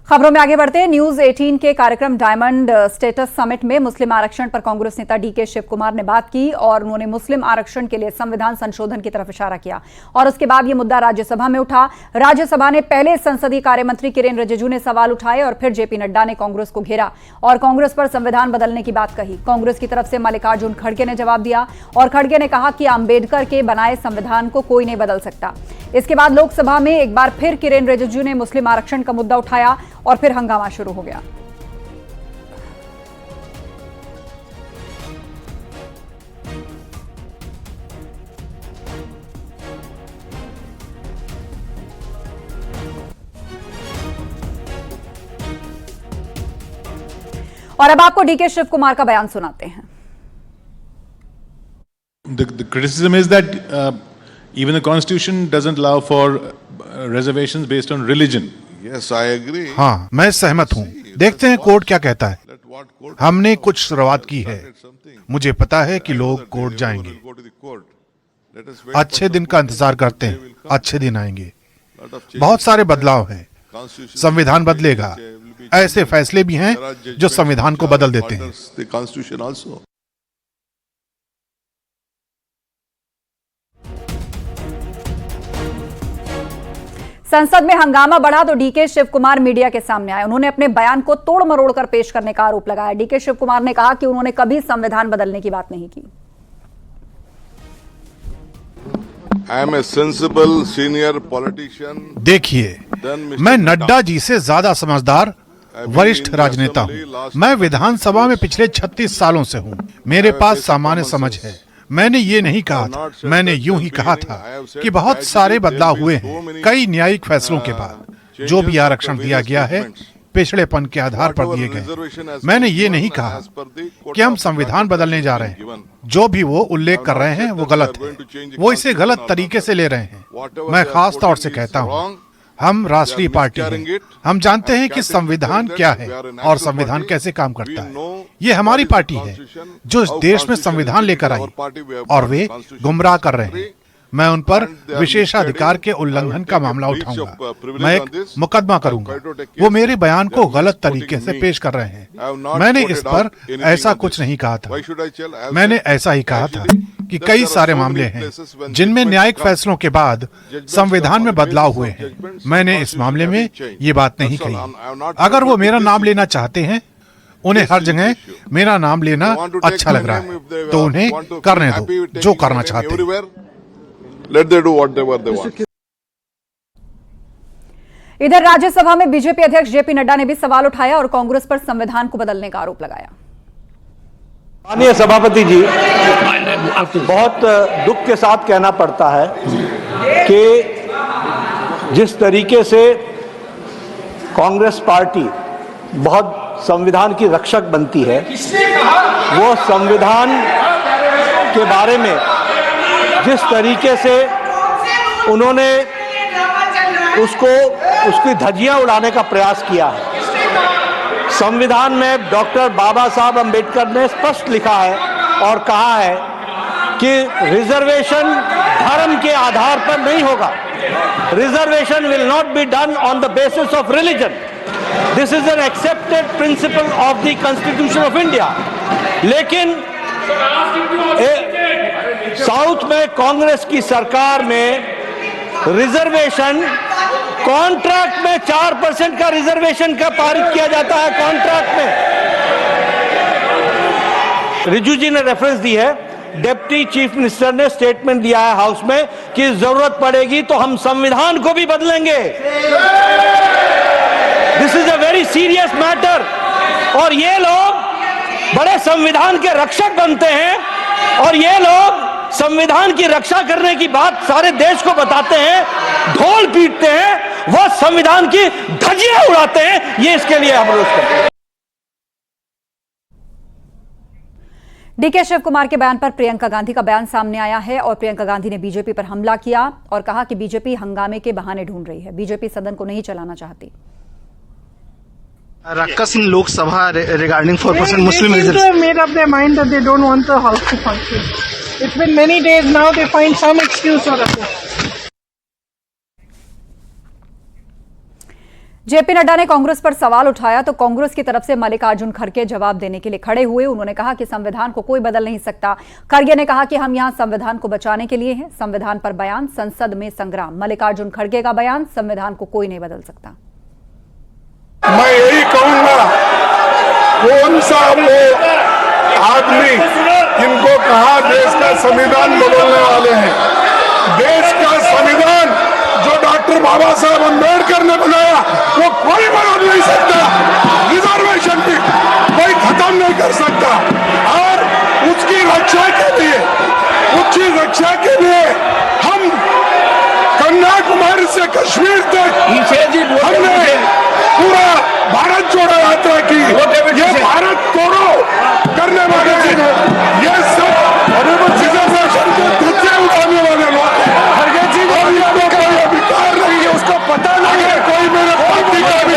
खबरों में आगे बढ़ते हैं। न्यूज 18 के कार्यक्रम डायमंड स्टेटस समिट में मुस्लिम आरक्षण पर कांग्रेस नेता डीके शिव कुमार ने बात की और उन्होंने मुस्लिम आरक्षण के लिए संविधान संशोधन की तरफ इशारा किया और उसके बाद यह मुद्दा राज्यसभा में उठा। राज्यसभा ने पहले संसदीय कार्य मंत्री किरेन रिजिजू ने सवाल उठाए और फिर जेपी नड्डा ने कांग्रेस को घेरा और कांग्रेस पर संविधान बदलने की बात कही। कांग्रेस की तरफ से मल्लिकार्जुन खड़गे ने जवाब दिया और खड़गे ने कहा कि अंबेडकर के बनाए संविधान को कोई नहीं बदल सकता। इसके बाद लोकसभा में एक बार फिर किरेन रिजिजू ने मुस्लिम आरक्षण का मुद्दा उठाया और फिर हंगामा शुरू हो गया। और अब आपको डीके शिव कुमार का बयान सुनाते हैं। The criticism is that even the constitution doesn't allow for reservations based on religion. Yes, I agree. हाँ, मैं सहमत हूँ। देखते हैं कोर्ट क्या कहता है। हमने कुछ शुरुआत की है। मुझे पता है कि लोग कोर्ट जाएंगे। अच्छे दिन का इंतजार करते हैं, अच्छे दिन आएंगे। बहुत सारे बदलाव हैं। संविधान बदलेगा। ऐसे फैसले भी हैं जो संविधान को बदल देते हैं। संसद में हंगामा बढ़ा तो डीके शिव कुमार मीडिया के सामने आए। उन्होंने अपने बयान को तोड़ मरोड़ कर पेश करने का आरोप लगाया। डीके शिव कुमार ने कहा कि उन्होंने कभी संविधान बदलने की बात नहीं की। I am a sensible senior politician. देखिए, मैं नड्डा जी से ज्यादा समझदार वरिष्ठ राजनेता हूँ। मैं विधानसभा में पिछले 36 सालों से हूँ। मेरे पास सामान्य समझ है। मैंने ये नहीं कहा था, मैंने यूं ही कहा था कि बहुत सारे बदलाव हुए हैं कई न्यायिक फैसलों के बाद। जो भी आरक्षण दिया गया है पिछड़ेपन के आधार पर दिए गए। मैंने ये नहीं कहा कि हम संविधान बदलने जा रहे हैं। जो भी वो उल्लेख कर रहे हैं वो गलत है। वो इसे गलत तरीके से ले रहे हैं। मैं खास तौर से कहता हूँ, हम राष्ट्रीय पार्टी हैं। हम जानते हैं कि संविधान क्या है और संविधान कैसे काम करता है। ये हमारी पार्टी है जो इस देश में संविधान लेकर आई और वे गुमराह कर रहे हैं। मैं उन पर विशेषाधिकार के उल्लंघन का मामला उठाऊंगा। मैं एक मुकदमा करूंगा। वो मेरे बयान को गलत तरीके से पेश कर रहे हैं। मैंने इस पर ऐसा कुछ नहीं कहा था। मैंने ऐसा ही कहा था कि कई सारे मामले हैं जिनमें न्यायिक फैसलों के बाद संविधान में बदलाव हुए हैं। मैंने इस मामले में ये बात नहीं कही। अगर वो मेरा नाम लेना चाहते हैं, उन्हें हर जगह मेरा नाम लेना अच्छा लग रहा है, तो उन्हें करने दो जो करना चाहते हैं। Let them do whatever they want. इधर राज्यसभा में बीजेपी अध्यक्ष जेपी नड्डा ने भी सवाल उठाया और कांग्रेस पर संविधान को बदलने का आरोप लगाया। माननीय सभापति जी, बहुत दुख के साथ कहना पड़ता है कि जिस तरीके से कांग्रेस पार्टी बहुत संविधान की रक्षक बनती है, वो संविधान के बारे में जिस तरीके से उन्होंने उसकी धज्जियां उड़ाने का प्रयास किया है। संविधान में डॉक्टर बाबा साहब अंबेडकर ने स्पष्ट लिखा है और कहा है कि रिजर्वेशन धर्म के आधार पर नहीं होगा। Reservation will not be done on the basis of religion. This is an accepted principle of the constitution of India. लेकिन साउथ में कांग्रेस की सरकार में रिजर्वेशन कॉन्ट्रैक्ट में 4% का रिजर्वेशन का पारित किया जाता है। कॉन्ट्रैक्ट में रिजू जी ने रेफरेंस दी है, डिप्टी चीफ मिनिस्टर ने स्टेटमेंट दिया है हाउस में कि जरूरत पड़ेगी तो हम संविधान को भी बदलेंगे। This is a very serious matter. और ये लोग बड़े संविधान के रक्षक बनते हैं और ये लोग संविधान की रक्षा करने की बात सारे देश को बताते हैं, ढोल पीटते हैं, वो संविधान की धज्जियां उड़ाते हैं। ये इसके लिए हम रोक करते हैं। डीके शिव कुमार के बयान पर प्रियंका गांधी का बयान सामने आया है और प्रियंका गांधी ने बीजेपी पर हमला किया और कहा कि बीजेपी हंगामे के बहाने ढूंढ रही है। बीजेपी सदन को नहीं चलाना चाहती। Rakkas in Lok Sabha regarding 4% Muslim reservation. They made up their mind that they don't want the house to function. It's been many days now. They find some excuse or other. JP Nadda ने कांग्रेस पर सवाल उठाया तो कांग्रेस की तरफ से मल्लिकार्जुन खड़गे जवाब देने के लिए खड़े हुए। उन्होंने कहा कि संविधान को कोई बदल नहीं सकता। खड़गे ने कहा कि हम यहां संविधान को बचाने के लिए हैं। संविधान पर बयान, संसद में संग्राम। मल्लिकार्जुन खड़गे का बयान, संविधान को कोई नहीं बदल सकता। मैं यही कहूंगा, कौन सा वो आदमी जिनको कहा देश का संविधान बदलने वाले हैं। देश का संविधान जो डॉक्टर बाबा साहब अम्बेडकर ने बनाया वो कोई बदल नहीं सकता। रिजर्वेशन भी कोई खत्म नहीं कर सकता। और उसकी रक्षा के लिए हम कन्याकुमारी से कश्मीर तक हमने पूरा भारत जोड़ो यात्रा की। ये भारत तोड़ो करने वाले ये सब रिजर्वेशन के धज्जे उठाने वाले लोग हैं। कोई अधिकार नहीं है, उसको पता नहीं है। कोई मेरे पार्टी का भी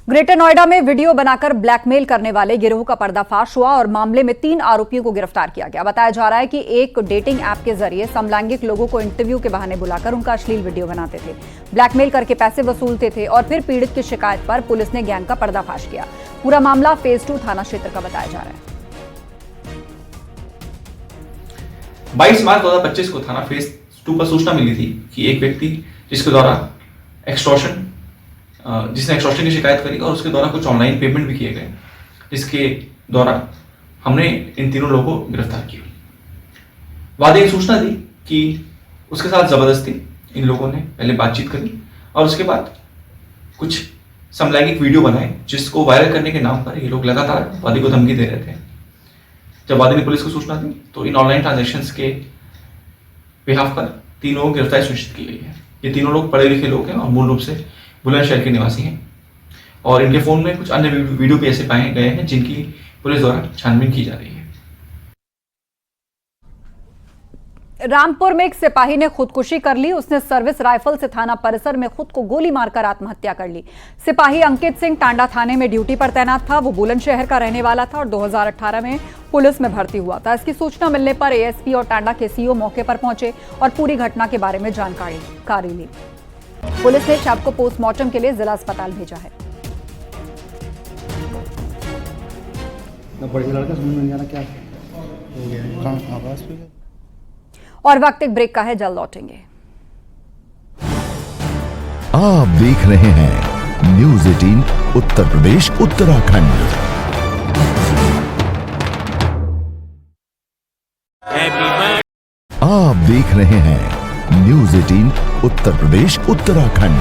ग्रेटर नोएडा में वीडियो बनाकर ब्लैकमेल करने वाले गिरोह का पर्दाफाश हुआ और मामले में 3 आरोपियों को गिरफ्तार किया गया। बताया जा रहा है कि एक डेटिंग ऐप के जरिए समलैंगिक लोगों को इंटरव्यू के बहाने बुलाकर उनका अश्लील वीडियो बनाते थे, ब्लैकमेल करके पैसे वसूलते थे और फिर पीड़ित की शिकायत पर पुलिस ने गैंग का पर्दाफाश किया। पूरा मामला फेज 2 थाना क्षेत्र का बताया जा रहा है। 22 मार्च 2025 को थाना फेज 2 पर सूचना मिली थी कि एक व्यक्ति जिसके द्वारा जिसने एक्सटॉर्शन की शिकायत करी और उसके द्वारा कुछ ऑनलाइन पेमेंट भी किए गए, जिसके द्वारा हमने इन तीनों लोगों को गिरफ्तार किया। वादे एक सूचना दी कि उसके साथ जबरदस्ती इन लोगों ने पहले बातचीत करी और उसके बाद कुछ समलैंगिक वीडियो बनाए, जिसको वायरल करने के नाम पर ये लोग लगातार वादी को धमकी दे रहे थे। जब वादी ने पुलिस को सूचना दी तो इन ऑनलाइन ट्रांजैक्शंस के बिहाफ पर तीनों को गिरफ्तारी सुनिश्चित की गई है। ये तीनों लोग पढ़े लिखे लोग हैं और मूल रूप से बुलंदशहर के निवासी हैं और इनके फोन में कुछ अन्य वीडियो भी ऐसे पाए गए हैं जिनकी पुलिस द्वारा छानबीन की जा रही है। रामपुर में एक सिपाही ने खुदकुशी कर ली। उसने सर्विस राइफल से थाना परिसर में खुद को गोली मारकर आत्महत्या कर ली। सिपाही अंकित सिंह टांडा थाने में ड्यूटी पर तैनात था। वो बुलंदशहर का रहने वाला था और 2018 में पुलिस में भर्ती हुआ था। इसकी सूचना मिलने पर एएसपी और टांडा के सीओ मौके पर पहुंचे और पूरी घटना के बारे में जानकारी ली। पुलिस ने शव को पोस्टमार्टम के लिए जिला अस्पताल भेजा है। और वक्त एक ब्रेक का है, जल्द लौटेंगे। आप देख रहे हैं न्यूज़ 18 उत्तर प्रदेश उत्तराखंड। आप देख रहे हैं न्यूज़ 18 उत्तर प्रदेश उत्तराखंड।